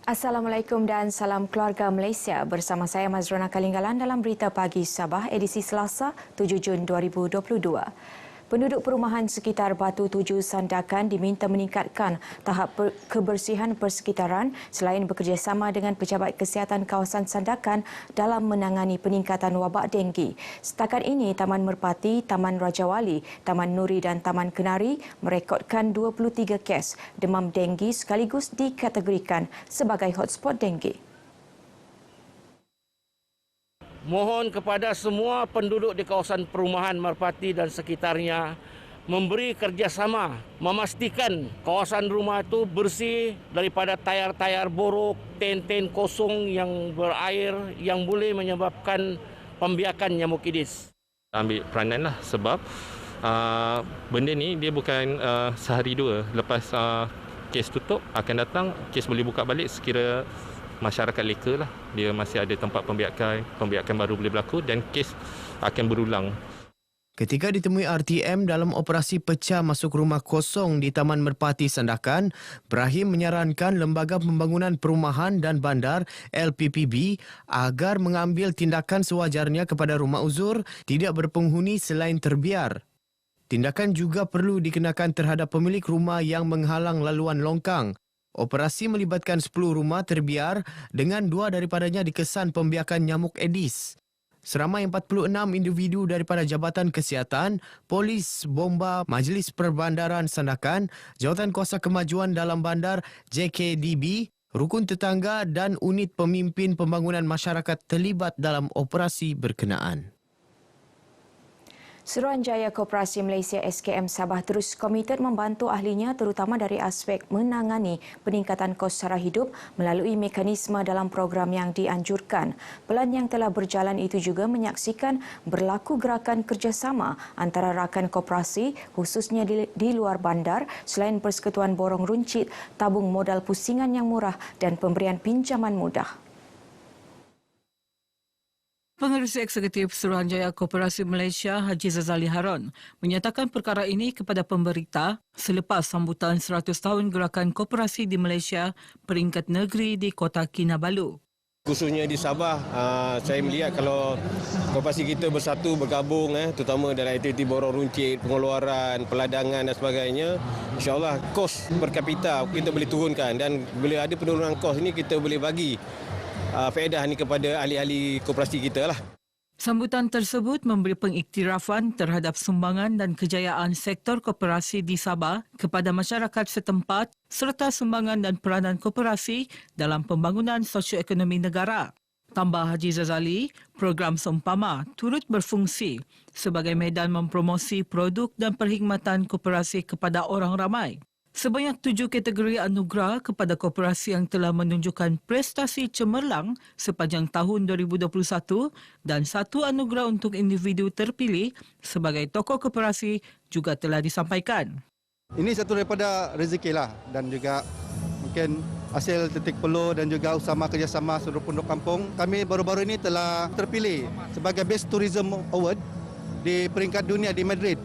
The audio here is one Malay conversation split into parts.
Assalamualaikum dan salam keluarga Malaysia. Bersama saya Mazrona Kalinggalan dalam Berita Pagi Sabah edisi Selasa 7 Jun 2022. Penduduk perumahan sekitar Batu Tuju Sandakan diminta meningkatkan tahap kebersihan persekitaran selain bekerjasama dengan pejabat kesihatan kawasan Sandakan dalam menangani peningkatan wabak denggi. Setakat ini, Taman Merpati, Taman Raja Wali, Taman Nuri dan Taman Kenari merekodkan 23 kes demam denggi sekaligus dikategorikan sebagai hotspot denggi. Mohon kepada semua penduduk di kawasan perumahan Merpati dan sekitarnya memberi kerjasama, memastikan kawasan rumah itu bersih daripada tayar-tayar borok, ten-ten kosong yang berair yang boleh menyebabkan pembiakan nyamuk Aedes. Ambil peranan lah sebab benda ni dia bukan sehari dua. Lepas kes tutup akan datang, kes boleh buka balik sekira masyarakat leka lah. Dia masih ada tempat pembiakan baru boleh berlaku dan kes akan berulang. Ketika ditemui RTM dalam operasi pecah masuk rumah kosong di Taman Merpati Sandakan, Brahim menyarankan Lembaga Pembangunan Perumahan dan Bandar LPPB agar mengambil tindakan sewajarnya kepada rumah uzur tidak berpenghuni selain terbiar. Tindakan juga perlu dikenakan terhadap pemilik rumah yang menghalang laluan longkang. Operasi melibatkan 10 rumah terbiar dengan 2 daripadanya dikesan pembiakan nyamuk Aedes. Seramai 46 individu daripada Jabatan Kesihatan, Polis Bomba Majlis Perbandaran Sandakan, Jawatan Kuasa Kemajuan Dalam Bandar JKDB, Rukun Tetangga dan Unit Pemimpin Pembangunan Masyarakat terlibat dalam operasi berkenaan. Suruhanjaya Koperasi Malaysia SKM Sabah terus komited membantu ahlinya terutama dari aspek menangani peningkatan kos sara hidup melalui mekanisme dalam program yang dianjurkan. Pelan yang telah berjalan itu juga menyaksikan berlaku gerakan kerjasama antara rakan koperasi khususnya di luar bandar selain persekutuan borong runcit, tabung modal pusingan yang murah dan pemberian pinjaman mudah. Pengerusi Eksekutif Suruhanjaya Koperasi Malaysia Haji Zazali Harun menyatakan perkara ini kepada pemberita selepas sambutan 100 tahun Gerakan Koperasi di Malaysia peringkat negeri di Kota Kinabalu. Khususnya di Sabah, saya melihat kalau koperasi kita bersatu, bergabung, terutama dalam aktiviti borong runcit, pengeluaran, peladangan dan sebagainya, insyaAllah kos per kapita kita boleh turunkan dan bila ada penurunan kos ini kita boleh bagi faedah ni kepada ahli-ahli koperasi kita lah. Sambutan tersebut memberi pengiktirafan terhadap sumbangan dan kejayaan sektor koperasi di Sabah kepada masyarakat setempat serta sumbangan dan peranan koperasi dalam pembangunan sosioekonomi negara. Tambah Haji Zazali, program seumpama turut berfungsi sebagai medan mempromosi produk dan perkhidmatan koperasi kepada orang ramai. Sebanyak 7 kategori anugerah kepada koperasi yang telah menunjukkan prestasi cemerlang sepanjang tahun 2021 dan 1 anugerah untuk individu terpilih sebagai tokoh koperasi juga telah disampaikan. Ini satu daripada rezeki lah dan juga mungkin hasil titik peluh dan juga usaha kerjasama seluruh penduduk kampung. Kami baru-baru ini telah terpilih sebagai Best Tourism Award di peringkat dunia di Madrid.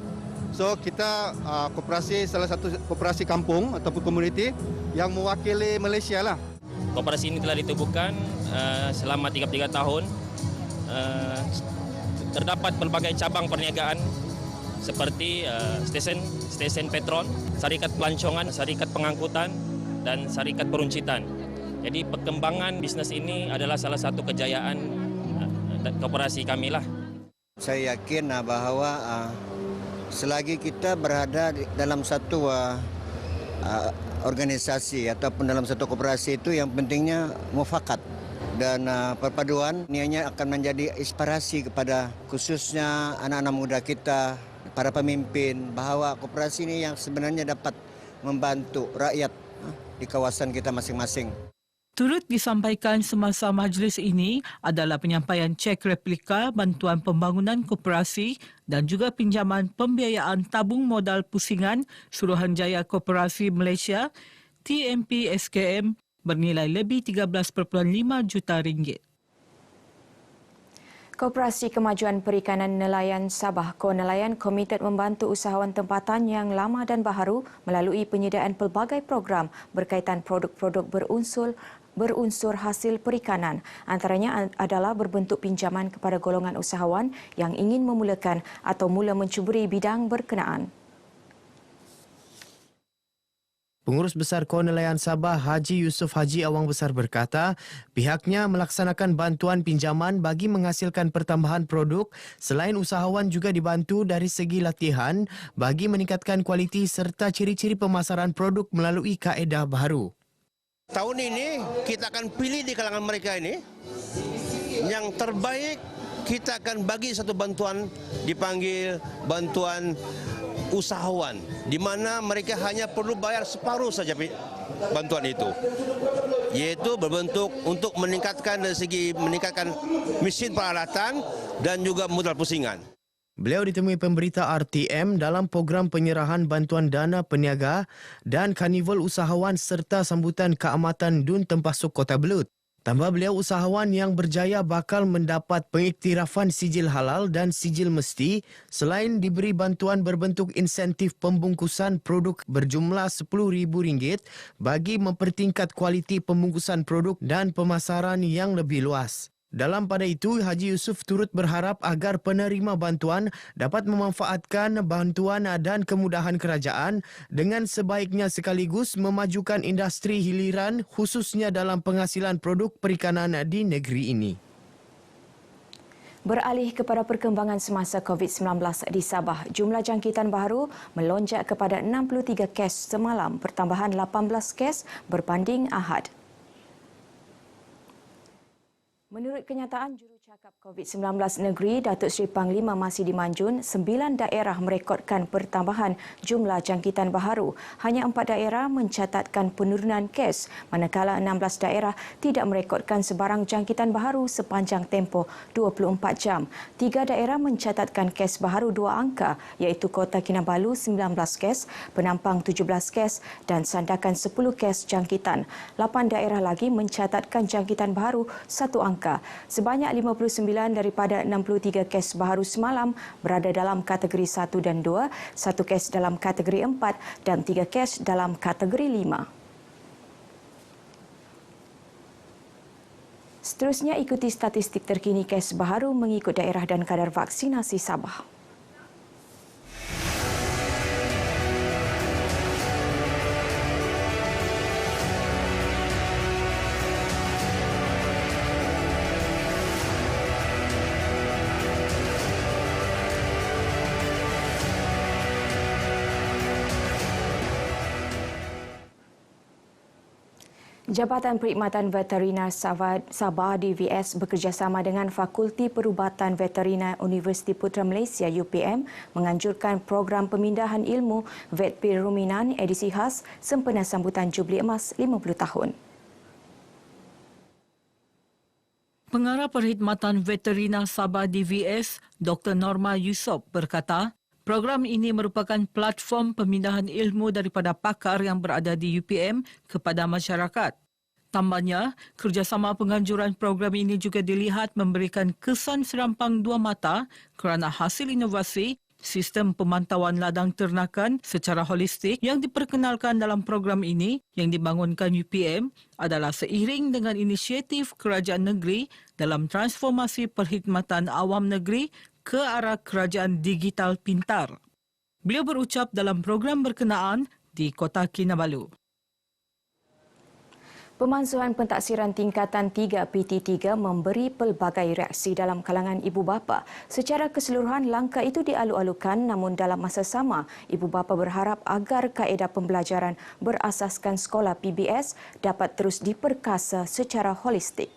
So kita koperasi salah satu koperasi kampung ataupun komuniti yang mewakili Malaysia lah. Koperasi ini telah ditubuhkan selama 33 tahun. Terdapat pelbagai cabang perniagaan seperti stesen Petron, syarikat pelancongan, syarikat pengangkutan dan syarikat peruncitan. Jadi perkembangan bisnes ini adalah salah satu kejayaan koperasi kami lah. Saya yakin bahawa selagi kita berada dalam satu organisasi ataupun dalam satu koperasi itu yang pentingnya mufakat dan perpaduan niatnya akan menjadi inspirasi kepada khususnya anak-anak muda kita, para pemimpin bahawa koperasi ini yang sebenarnya dapat membantu rakyat di kawasan kita masing-masing. Turut disampaikan semasa majlis ini adalah penyampaian cek replika bantuan pembangunan koperasi dan juga pinjaman pembiayaan tabung modal pusingan Suruhanjaya Koperasi Malaysia TMP SKM bernilai lebih 13.5 juta ringgit. Koperasi Kemajuan Perikanan Nelayan Sabah (KoNelayan) komited membantu usahawan tempatan yang lama dan baharu melalui penyediaan pelbagai program berkaitan produk-produk berunsur hasil perikanan. Antaranya adalah berbentuk pinjaman kepada golongan usahawan yang ingin memulakan atau mula mencuburi bidang berkenaan. Pengurus Besar Kor Nelayan Sabah Haji Yusof Haji Awang Besar berkata, pihaknya melaksanakan bantuan pinjaman bagi menghasilkan pertambahan produk selain usahawan juga dibantu dari segi latihan bagi meningkatkan kualiti serta ciri-ciri pemasaran produk melalui kaedah baharu. Tahun ini kita akan pilih di kalangan mereka ini yang terbaik. Kita akan bagi satu bantuan dipanggil bantuan usahawan, di mana mereka hanya perlu bayar separuh saja bantuan itu, yaitu berbentuk untuk meningkatkan dari segi meningkatkan mesin peralatan dan juga modal pusingan. Beliau ditemui pemberita RTM dalam program penyerahan bantuan dana peniaga dan karnival usahawan serta sambutan keamatan Dun Tempasuk Kota Belud. Tambah beliau, usahawan yang berjaya bakal mendapat pengiktirafan sijil halal dan sijil mesti selain diberi bantuan berbentuk insentif pembungkusan produk berjumlah RM10,000 bagi mempertingkat kualiti pembungkusan produk dan pemasaran yang lebih luas. Dalam pada itu, Haji Yusof turut berharap agar penerima bantuan dapat memanfaatkan bantuan dan kemudahan kerajaan dengan sebaiknya sekaligus memajukan industri hiliran khususnya dalam penghasilan produk perikanan di negeri ini. Beralih kepada perkembangan semasa COVID-19 di Sabah, jumlah jangkitan baru melonjak kepada 63 kes semalam, pertambahan 18 kes berbanding Ahad. Menurut kenyataan jurucakap COVID-19 negeri, Datuk Seri Panglima Masih Dimanjun, 9 daerah merekodkan pertambahan jumlah jangkitan baharu. Hanya 4 daerah mencatatkan penurunan kes, manakala 16 daerah tidak merekodkan sebarang jangkitan baharu sepanjang tempoh 24 jam. 3 daerah mencatatkan kes baharu 2 angka, iaitu Kota Kinabalu 19 kes, Penampang 17 kes dan Sandakan 10 kes jangkitan. 8 daerah lagi mencatatkan jangkitan baharu 1 angka. Sebanyak 59 daripada 63 kes baharu semalam berada dalam kategori 1 dan 2, 1 kes dalam kategori 4 dan 3 kes dalam kategori 5. Seterusnya ikuti statistik terkini kes baharu mengikut daerah dan kadar vaksinasi Sabah. Jabatan Perkhidmatan Veterinar Sabah DVS bekerjasama dengan Fakulti Perubatan Veterinar Universiti Putra Malaysia UPM menganjurkan program pemindahan ilmu Vetpir Ruminan edisi khas sempena sambutan Jubli Emas 50 tahun. Pengarah Perkhidmatan Veterinar Sabah DVS, Dr. Norma Yusof berkata, program ini merupakan platform pemindahan ilmu daripada pakar yang berada di UPM kepada masyarakat. Tambahnya, kerjasama penganjuran program ini juga dilihat memberikan kesan serampang dua mata kerana hasil inovasi sistem pemantauan ladang ternakan secara holistik yang diperkenalkan dalam program ini yang dibangunkan UPM adalah seiring dengan inisiatif kerajaan negeri dalam transformasi perkhidmatan awam negeri ke arah kerajaan digital pintar. Beliau berucap dalam program berkenaan di Kota Kinabalu. Pemansuhan pentaksiran tingkatan 3 PT3 memberi pelbagai reaksi dalam kalangan ibu bapa. Secara keseluruhan, langkah itu dialu-alukan namun dalam masa sama, ibu bapa berharap agar kaedah pembelajaran berasaskan sekolah PBS dapat terus diperkasa secara holistik.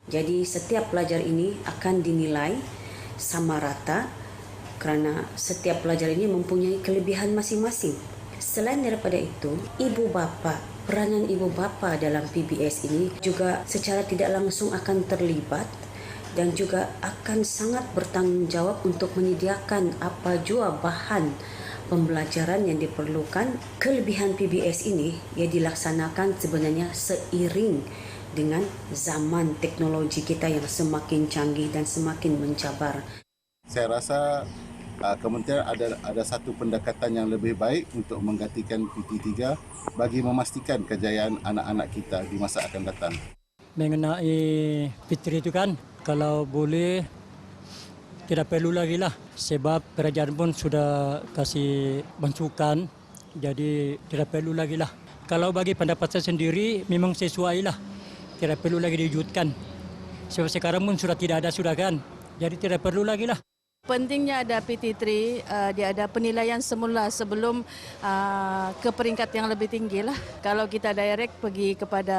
Jadi setiap pelajar ini akan dinilai sama rata kerana setiap pelajar ini mempunyai kelebihan masing-masing. Selain daripada itu, peranan ibu bapa dalam PBS ini juga secara tidak langsung akan terlibat dan juga akan sangat bertanggungjawab untuk menyediakan apa jua bahan pembelajaran yang diperlukan. Kelebihan PBS ini ia dilaksanakan sebenarnya seiring dengan zaman teknologi kita yang semakin canggih dan semakin mencabar. Saya rasa kementerian ada satu pendekatan yang lebih baik untuk menggantikan PT3 bagi memastikan kejayaan anak-anak kita di masa akan datang. Mengenai PT3 itu kan, kalau boleh tidak perlu lagi lah, sebab kerajaan pun sudah kasih masukan, jadi tidak perlu lagi lah. Kalau bagi pendapat saya sendiri memang sesuai lah, tidak perlu lagi diwujudkan. Sebab sekarang pun sudah tidak ada sudah kan, jadi tidak perlu lagi lah. Pentingnya ada PT3, dia ada penilaian semula sebelum ke peringkat yang lebih tinggi lah. Kalau kita direct pergi kepada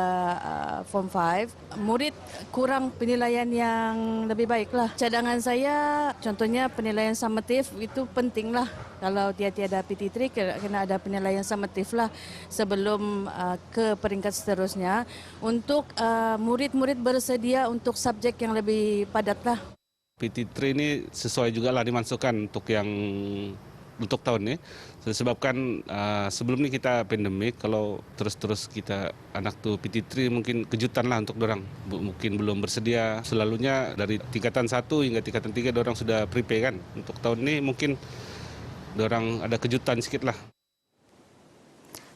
Form 5, murid kurang penilaian yang lebih baik lah. Cadangan saya, contohnya penilaian summative itu penting lah. Kalau dia tiada PT3, kena ada penilaian summative lah sebelum ke peringkat seterusnya. Untuk murid-murid bersedia untuk subjek yang lebih padat lah. PT3 ini sesuai juga lah dimasukkan untuk tahun ini. Sebabkan sebelum ini kita pandemik, kalau terus-terus kita anak tu PT3 mungkin kejutan lah untuk dorang. Mungkin belum bersedia. Selalunya dari tingkatan 1 hingga tingkatan 3 dorang sudah prepare kan. Untuk tahun ini mungkin dorang ada kejutan sikit lah.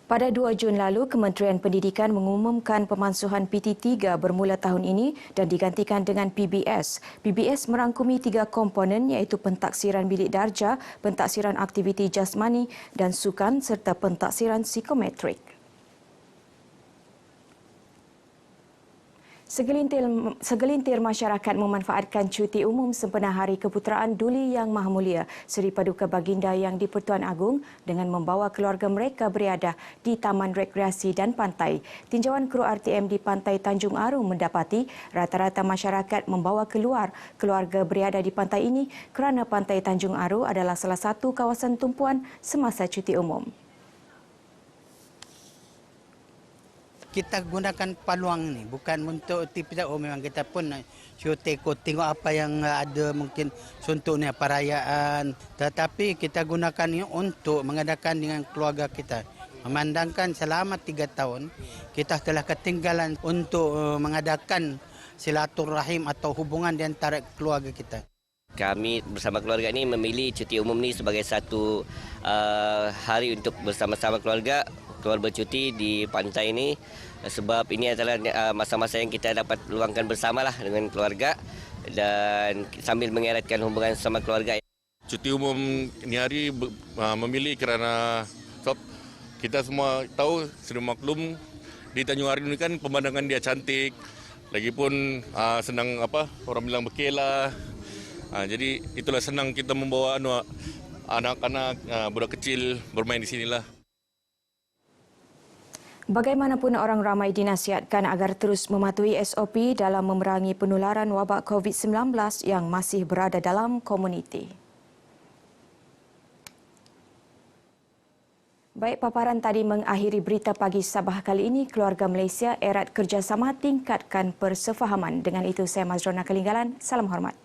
Pada 2 Jun lalu, Kementerian Pendidikan mengumumkan pemansuhan PT3 bermula tahun ini dan digantikan dengan PBS. PBS merangkumi 3 komponen iaitu pentaksiran bilik darjah, pentaksiran aktiviti jasmani dan sukan serta pentaksiran psikometrik. Segelintir masyarakat memanfaatkan cuti umum sempena Hari Keputeraan Duli Yang Maha Mulia Seri Paduka Baginda yang di-Pertuan Agong dengan membawa keluarga mereka beriadah di Taman Rekreasi dan Pantai. Tinjauan kru RTM di Pantai Tanjung Aru mendapati rata-rata masyarakat membawa keluarga beriadah di pantai ini kerana Pantai Tanjung Aru adalah salah satu kawasan tumpuan semasa cuti umum. Kita gunakan peluang ini bukan untuk tidak memang kita pun syuting tengok apa yang ada mungkin contohnya perayaan, tetapi kita gunakan ini untuk mengadakan dengan keluarga kita. Memandangkan selama 3 tahun kita telah ketinggalan untuk mengadakan silaturahim atau hubungan di antara keluarga kita. Kami bersama keluarga ini memilih cuti umum ini sebagai satu hari untuk bersama-sama keluarga keluar bercuti di pantai ini, sebab ini adalah masa-masa yang kita dapat luangkan bersamalah dengan keluarga dan sambil mengeratkan hubungan sama keluarga. Cuti umum ini hari memilih kerana kita semua tahu, sudah maklum di Tanjung Aru ini kan pemandangan dia cantik, lagipun senang orang bilang berkelah. Jadi itulah senang kita membawa anak-anak, budak kecil bermain di sinilah. Bagaimanapun orang ramai dinasihatkan agar terus mematuhi SOP dalam memerangi penularan wabak COVID-19 yang masih berada dalam komuniti. Baik, paparan tadi mengakhiri berita pagi Sabah kali ini. Keluarga Malaysia erat kerjasama tingkatkan persefahaman. Dengan itu saya Mazrona Kelinggalan. Salam hormat.